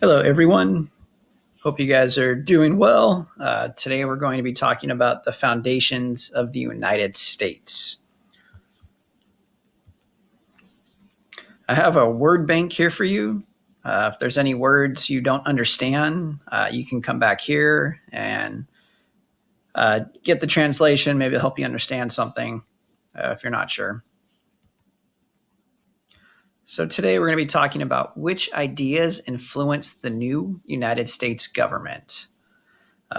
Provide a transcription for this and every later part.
Hello, everyone. Hope you guys are doing well. Today, we're going to be talking about the foundations of the United States. I have a word bank here for you. If there's any words you don't understand, you can come back here and get the translation. Maybe it'll help you understand something if you're not sure. So today we're going to be talking about which ideas influenced the new United States government.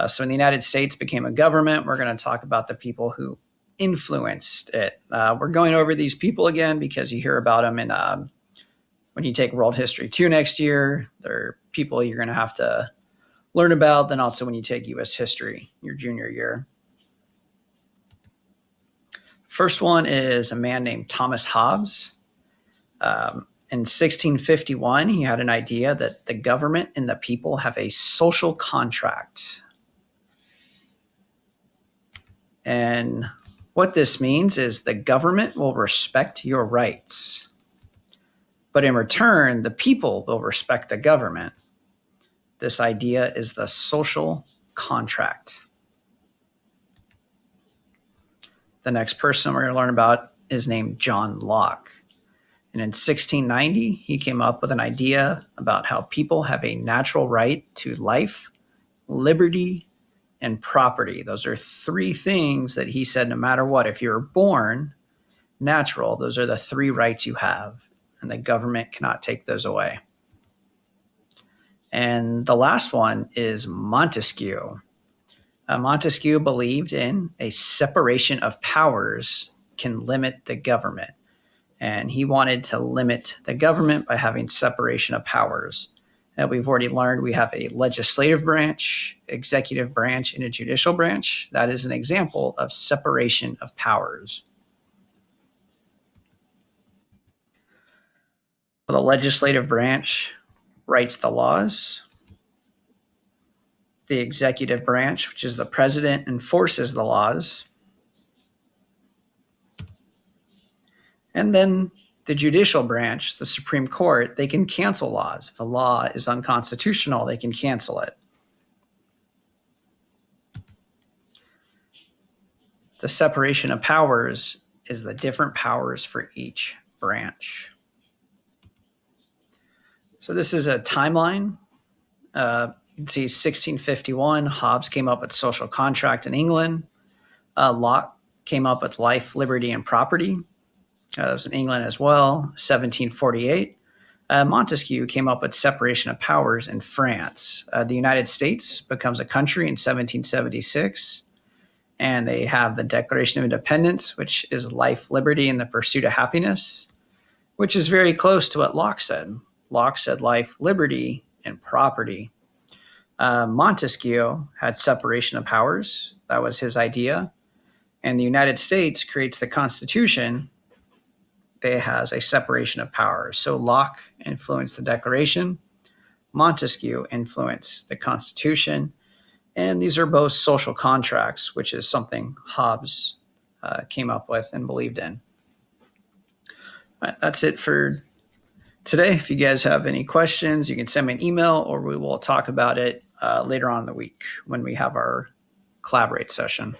So when the United States became a government, we're going to talk about the people who influenced it. We're going over these people again because you hear about them in when you take World History 2 next year. They're people you're going to have to learn about. Then also when you take U.S. History your junior year. First one is a man named Thomas Hobbes. In 1651, he had an idea that the government and the people have a social contract. And what this means is the government will respect your rights, but in return, the people will respect the government. This idea is the social contract. The next person we're going to learn about is named John Locke. And in 1690, he came up with an idea about how people have a natural right to life, liberty, and property. Those are three things that he said, no matter what, if you're born natural, those are the three rights you have, and the government cannot take those away. And the last one is Montesquieu. Montesquieu believed in a separation of powers can limit the government. And he wanted to limit the government by having separation of powers. And we've already learned we have a legislative branch, executive branch, and a judicial branch. That is an example of separation of powers. The legislative branch writes the laws. The executive branch, which is the president, enforces the laws. And then the judicial branch, the Supreme Court, they can cancel laws. If a law is unconstitutional, they can cancel it. The separation of powers is the different powers for each branch. So this is a timeline. You can see 1651, Hobbes came up with social contract in England. Locke came up with life, liberty, and property. That was in England as well. 1748, Montesquieu came up with separation of powers in France. The United States becomes a country in 1776, and they have the Declaration of Independence, which is life, liberty, and the pursuit of happiness, which is very close to what Locke said. Locke said life, liberty, and property. Montesquieu had separation of powers. That was his idea. And the United States creates the Constitution. It has a separation of powers. So Locke influenced the Declaration. Montesquieu influenced the Constitution. And these are both social contracts, which is something Hobbes came up with and believed in. All right, that's it for today. If you guys have any questions, you can send me an email, or we will talk about it later on in the week when we have our Collaborate session.